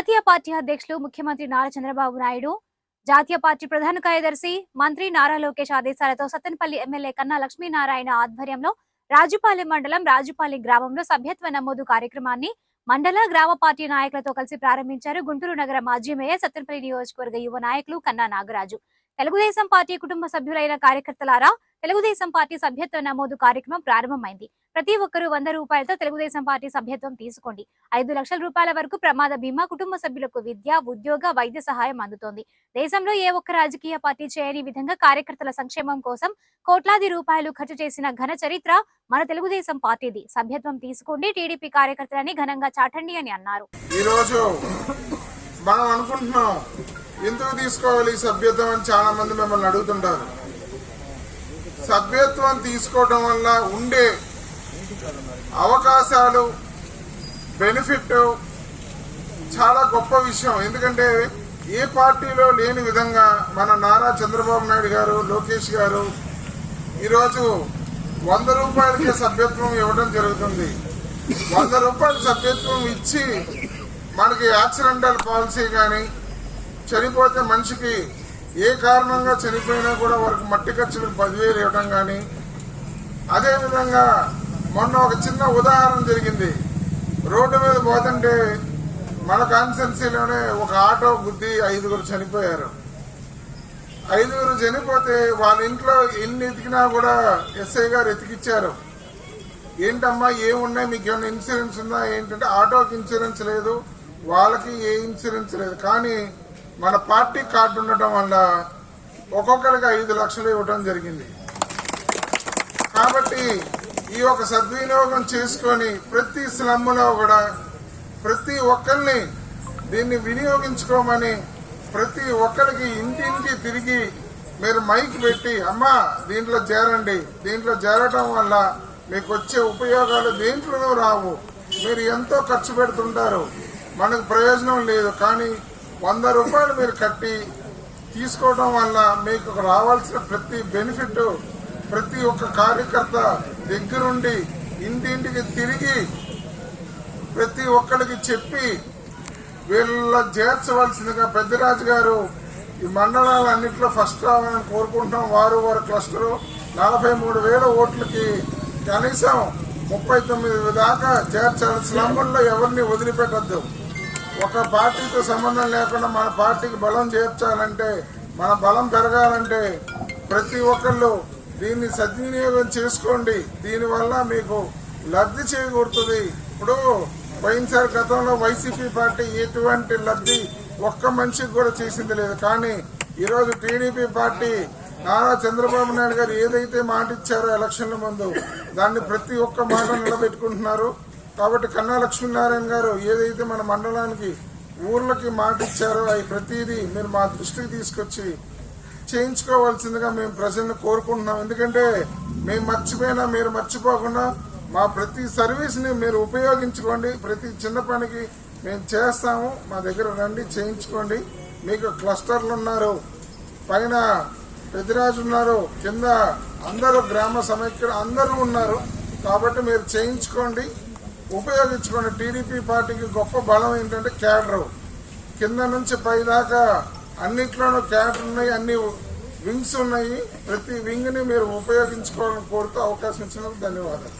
జాతీయ పార్టీ అధ్యక్షులు ముఖ్యమంత్రి నారా చంద్రబాబు నాయుడు, జాతీయ పార్టీ ప్రధాన కార్యదర్శి మంత్రి నారా లోకేష్ ఆదేశాలతో సత్తెనపల్లి ఎమ్మెల్యే కన్నా లక్ష్మీనారాయణ ఆధ్వర్యంలో రాజుపాలెం మండలం రాజుపాలెం గ్రామంలో సభ్యత్వ నమోదు కార్యక్రమాన్ని మండల గ్రామ పార్టీ నాయకులతో కలిసి ప్రారంభించారు. గుంటూరు నగర మాజీ మేయర్, సత్తెనపల్లి నియోజకవర్గ యువ నాయకులు కన్నా నాగరాజు. తెలుగుదేశం పార్టీ కుటుంబ సభ్యులైన కార్యకర్తలారా తెలుగుదేశం పార్టీ సభ్యత్వ నమోదు కార్యక్రమం ప్రారంభమైంది. ప్రతి ఒక్కరూ 100 రూపాయలతో తెలుగుదేశం పార్టీ సభ్యత్వం తీసుకోండి. 5 లక్షల రూపాయల వరకు ప్రమాద బీమా, కుటుంబ సభ్యులకు విద్య, ఉద్యోగ, వైద్య సహాయం అందుతోంది. దేశంలో ఏ ఒక్క రాజకీయ పార్టీ చేయని విధంగా కార్యకర్తల సంక్షేమం కోసం కోట్లాది రూపాయలు ఖర్చు చేసిన ఘన చరిత్ర మన తెలుగుదేశం పార్టీది. సభ్యత్వం తీసుకోండి, టీడీపీ కార్యకర్తలని ఘనంగా చాటండి అని అన్నారు. ఎందుకు తీసుకోవాలి సభ్యత్వం అని చాలా మంది మిమ్మల్ని అడుగుతుంటారు. సభ్యత్వం తీసుకోవడం వల్ల ఉండే అవకాశాలు, బెనిఫిట్ చాలా గొప్ప విషయం. ఎందుకంటే ఏ పార్టీలో లేని విధంగా మన నారా చంద్రబాబు నాయుడు గారు, లోకేష్ గారు ఈరోజు 100 రూపాయలకే సభ్యత్వం ఇవ్వడం జరుగుతుంది. 100 రూపాయల సభ్యత్వం ఇచ్చి మనకి యాక్సిడెంటల్ పాలసీ కానీ, చనిపోతే మనిషికి ఏ కారణంగా చనిపోయినా కూడా వారికి మట్టి ఖర్చులకు 10,000 ఇవ్వడం కానీ, అదేవిధంగా మొన్న ఒక చిన్న ఉదాహరణ జరిగింది. రోడ్డు మీద పోతుంటే మన కాన్స్టిట్యున్సీలోనే ఒక ఆటో గుద్ది 5గురు చనిపోయారు. 5గురు చనిపోతే వాళ్ళ ఇంట్లో ఎన్ని ఎతికినా కూడా ఎస్ఐ గారు ఎతికిచ్చారు. ఏంటమ్మా ఏమున్నాయి, మీకు ఏమైనా ఇన్సూరెన్స్ ఉందా ఏంటంటే, ఆటోకి ఇన్సూరెన్స్ లేదు, వాళ్ళకి ఏ ఇన్సూరెన్స్ లేదు. కానీ మన పార్టీ కార్డు ఉండటం వల్ల ఒక్కొక్కరికి 5 లక్షలు ఇవ్వడం జరిగింది. కాబట్టి ఈ ఒక సద్వినియోగం చేసుకొని ప్రతి స్లమ్లో కూడా ప్రతి ఒక్కరిని దీన్ని వినియోగించుకోమని, ప్రతి ఒక్కరికి ఇంటింటికి తిరిగి మీరు మైక్ పెట్టి, అమ్మా దీంట్లో చేరండి, దీంట్లో చేరటం వల్ల మీకు వచ్చే ఉపయోగాలు దేంట్లోనూ రావు, మీరు ఎంతో ఖర్చు పెడుతుంటారు, మనకు ప్రయోజనం లేదు. కానీ 100 రూపాయలు మీరు కట్టి తీసుకోవడం వల్ల మీకు రావాల్సిన ప్రతి బెనిఫిట్ ప్రతి ఒక్క కార్యకర్త దగ్గరుండి ఇంటింటికి తిరిగి ప్రతి ఒక్కరికి చెప్పి వీళ్ళ చేర్చవలసిందిగా పెద్దరాజు గారు ఈ మండలాలన్నింటిలో ఫస్ట్ రావాలని కోరుకుంటున్నాం. వారు క్లస్టరు 43,000 ఓట్లకి కనీసం 39 దాకా చేర్చాలి. స్లమ్ముల్లో ఎవరిని వదిలిపెట్టద్దు. ఒక పార్టీతో సంబంధం లేకుండా మన పార్టీకి బలం చేర్చాలంటే, మన బలం పెరగాలంటే ప్రతి ఒక్కళ్ళు దీన్ని సద్వినియోగం చేసుకోండి. దీనివల్ల మీకు లబ్ధి చేకూరుతుంది. ఇప్పుడు పోయినసారి గతంలో వైసీపీ పార్టీ ఎటువంటి లబ్ధి ఒక్క మనిషికి కూడా చేసింది లేదు. కానీ ఈరోజు టీడీపీ పార్టీ నారా చంద్రబాబు నాయుడు గారు ఏదైతే మాట ఇచ్చారో ఎలక్షన్ల ముందు, దాన్ని ప్రతి ఒక్క మాట నిలబెట్టుకుంటున్నారు. కాబట్టి కన్నా లక్ష్మీనారాయణ గారు ఏదైతే మన మండలానికి ఊర్లకి మాట ఇచ్చారో అవి ప్రతిదీ మీరు మా దృష్టికి తీసుకొచ్చి చేయించుకోవాల్సిందిగా మేము ప్రజలను కోరుకుంటున్నాం. ఎందుకంటే మేము మర్చిపోయినా మీరు మర్చిపోకుండా మా ప్రతి సర్వీస్ని మీరు ఉపయోగించుకోండి. ప్రతి చిన్న పనికి మేము చేస్తాము, మా దగ్గర రండి, చేయించుకోండి. మీకు క్లస్టర్లు ఉన్నారు, పైన పెద్దరాజు ఉన్నారు, కింద అందరూ గ్రామ సమైక్యులు అందరూ ఉన్నారు. కాబట్టి మీరు చేయించుకోండి, ఉపయోగించుకోండి. టీడీపీ పార్టీకి గొప్ప బలం ఏంటంటే క్యాడరు, కింద నుంచి పైదాకా అన్నిట్లోనూ క్యాడర్ ఉన్నాయి, అన్ని వింగ్స్ ఉన్నాయి. ప్రతి వింగ్ని మీరు ఉపయోగించుకోవాలని కోరుతూ అవకాశం ఇచ్చినందుకు ధన్యవాదాలు.